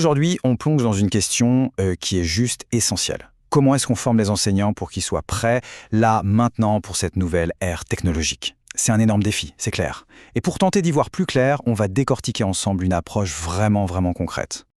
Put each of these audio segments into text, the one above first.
Aujourd'hui, on plonge dans une question qui est juste essentielle. Comment est-ce qu'on forme les enseignants pour qu'ils soient prêts, là, maintenant, pour cette nouvelle ère technologique? C'est un énorme défi, c'est clair. Et pour tenter d'y voir plus clair, on va décortiquer ensemble une approche vraiment concrète.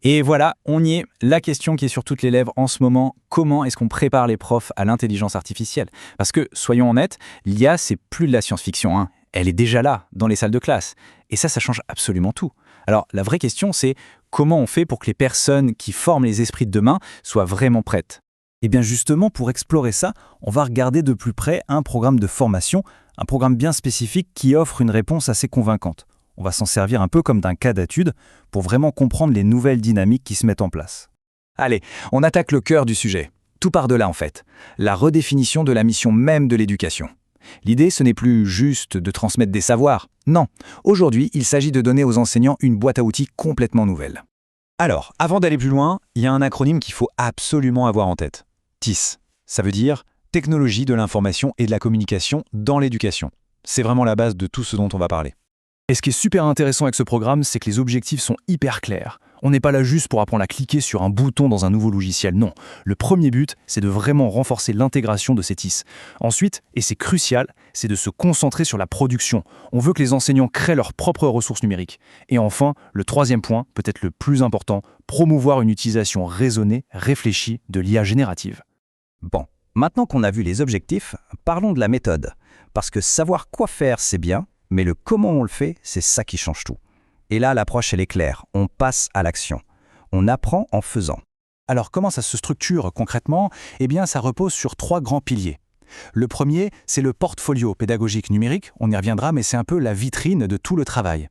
Et voilà, on y est. La question qui est sur toutes les lèvres en ce moment, comment est-ce qu'on prépare les profs à l'intelligence artificielle? Parce que, soyons honnêtes, l'IA, c'est plus de la science-fiction, hein. Elle est déjà là, dans les salles de classe. Et ça change absolument tout. Alors, la vraie question, c'est comment on fait pour que les personnes qui forment les esprits de demain soient vraiment prêtes? Et bien justement, pour explorer ça, on va regarder de plus près un programme de formation, un programme bien spécifique qui offre une réponse assez convaincante. On va s'en servir un peu comme d'un cas d'étude pour vraiment comprendre les nouvelles dynamiques qui se mettent en place. Allez, on attaque le cœur du sujet. Tout part de là en fait. La redéfinition de la mission même de l'éducation. L'idée, ce n'est plus juste de transmettre des savoirs. Non, aujourd'hui, il s'agit de donner aux enseignants une boîte à outils complètement nouvelle. Alors, avant d'aller plus loin, il y a un acronyme qu'il faut absolument avoir en tête. TIS. Ça veut dire Technologie de l'information et de la communication dans l'éducation. C'est vraiment la base de tout ce dont on va parler. Et ce qui est super intéressant avec ce programme, c'est que les objectifs sont hyper clairs. On n'est pas là juste pour apprendre à cliquer sur un bouton dans un nouveau logiciel, non. Le premier but, c'est de vraiment renforcer l'intégration de ces TIS. Ensuite, et c'est crucial, c'est de se concentrer sur la production. On veut que les enseignants créent leurs propres ressources numériques. Et enfin, le troisième point, peut-être le plus important, promouvoir une utilisation raisonnée, réfléchie de l'IA générative. Bon, maintenant qu'on a vu les objectifs, parlons de la méthode. Parce que savoir quoi faire, c'est bien, mais le comment on le fait, c'est ça qui change tout. Et là, l'approche, elle est claire. On passe à l'action. On apprend en faisant. Alors comment ça se structure concrètement? Eh bien, ça repose sur 3 grands piliers. Le premier, c'est le portfolio pédagogique numérique, on y reviendra, mais c'est un peu la vitrine de tout le travail.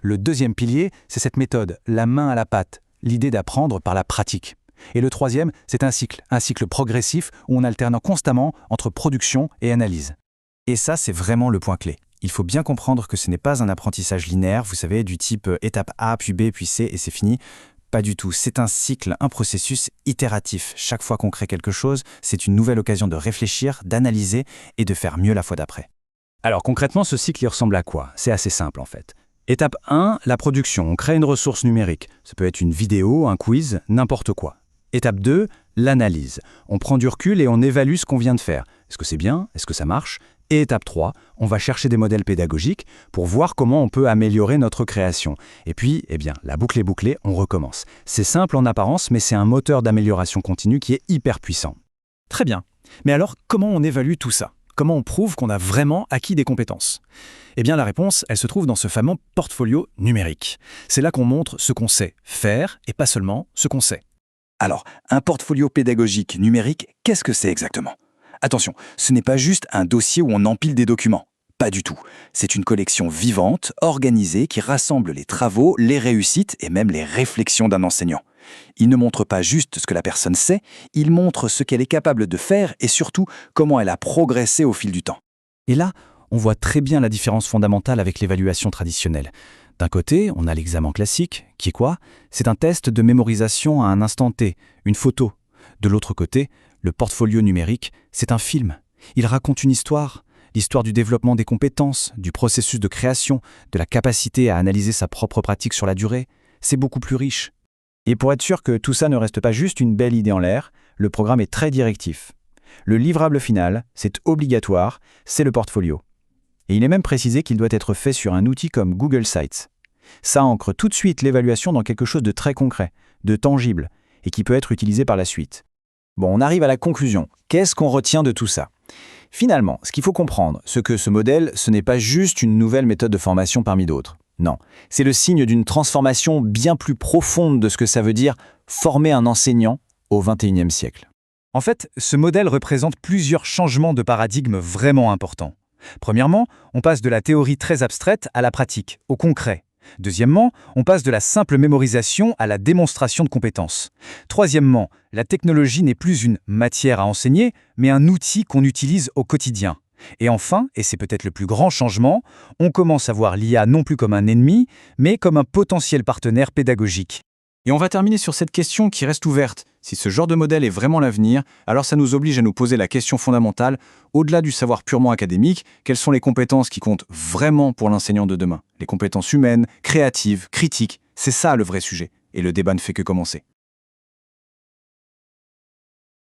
Le deuxième pilier, c'est cette méthode, la main à la pâte, l'idée d'apprendre par la pratique. Et le troisième, c'est un cycle progressif où on alterne constamment entre production et analyse. Et ça, c'est vraiment le point clé. Il faut bien comprendre que ce n'est pas un apprentissage linéaire, vous savez, du type étape A, puis B, puis C, et c'est fini. Pas du tout. C'est un cycle, un processus itératif. Chaque fois qu'on crée quelque chose, c'est une nouvelle occasion de réfléchir, d'analyser et de faire mieux la fois d'après. Alors concrètement, ce cycle il ressemble à quoi? C'est assez simple en fait. Étape 1, la production. On crée une ressource numérique. Ça peut être une vidéo, un quiz, n'importe quoi. Étape 2, l'analyse. On prend du recul et on évalue ce qu'on vient de faire. Est-ce que c'est bien? Est-ce que ça marche? Et étape 3, on va chercher des modèles pédagogiques pour voir comment on peut améliorer notre création. Et puis, la boucle est bouclée, on recommence. C'est simple en apparence, mais c'est un moteur d'amélioration continue qui est hyper puissant. Très bien. Mais alors, comment on évalue tout ça? Comment on prouve qu'on a vraiment acquis des compétences? Eh bien, la réponse, elle se trouve dans ce fameux portfolio numérique. C'est là qu'on montre ce qu'on sait faire et pas seulement ce qu'on sait. Alors, un portfolio pédagogique numérique, qu'est-ce que c'est exactement? Attention, ce n'est pas juste un dossier où on empile des documents. Pas du tout. C'est une collection vivante, organisée, qui rassemble les travaux, les réussites et même les réflexions d'un enseignant. Il ne montre pas juste ce que la personne sait, il montre ce qu'elle est capable de faire et surtout comment elle a progressé au fil du temps. Et là, on voit très bien la différence fondamentale avec l'évaluation traditionnelle. D'un côté, on a l'examen classique, qui est quoi? C'est un test de mémorisation à un instant T, une photo. De l'autre côté, le portfolio numérique, c'est un film. Il raconte une histoire, l'histoire du développement des compétences, du processus de création, de la capacité à analyser sa propre pratique sur la durée. C'est beaucoup plus riche. Et pour être sûr que tout ça ne reste pas juste une belle idée en l'air, le programme est très directif. Le livrable final, c'est obligatoire, c'est le portfolio. Et il est même précisé qu'il doit être fait sur un outil comme Google Sites. Ça ancre tout de suite l'évaluation dans quelque chose de très concret, de tangible, et qui peut être utilisé par la suite. Bon, on arrive à la conclusion. Qu'est-ce qu'on retient de tout ça? Finalement, ce qu'il faut comprendre, c'est que ce modèle, ce n'est pas juste une nouvelle méthode de formation parmi d'autres. Non, c'est le signe d'une transformation bien plus profonde de ce que ça veut dire former un enseignant au XXIe siècle. En fait, ce modèle représente plusieurs changements de paradigme vraiment importants. Premièrement, on passe de la théorie très abstraite à la pratique, au concret. Deuxièmement, on passe de la simple mémorisation à la démonstration de compétences. Troisièmement, la technologie n'est plus une matière à enseigner, mais un outil qu'on utilise au quotidien. Et enfin, et c'est peut-être le plus grand changement, on commence à voir l'IA non plus comme un ennemi, mais comme un potentiel partenaire pédagogique. Et on va terminer sur cette question qui reste ouverte. Si ce genre de modèle est vraiment l'avenir, alors ça nous oblige à nous poser la question fondamentale, au-delà du savoir purement académique, quelles sont les compétences qui comptent vraiment pour l'enseignant de demain? Les compétences humaines, créatives, critiques, c'est ça le vrai sujet. et le débat ne fait que commencer.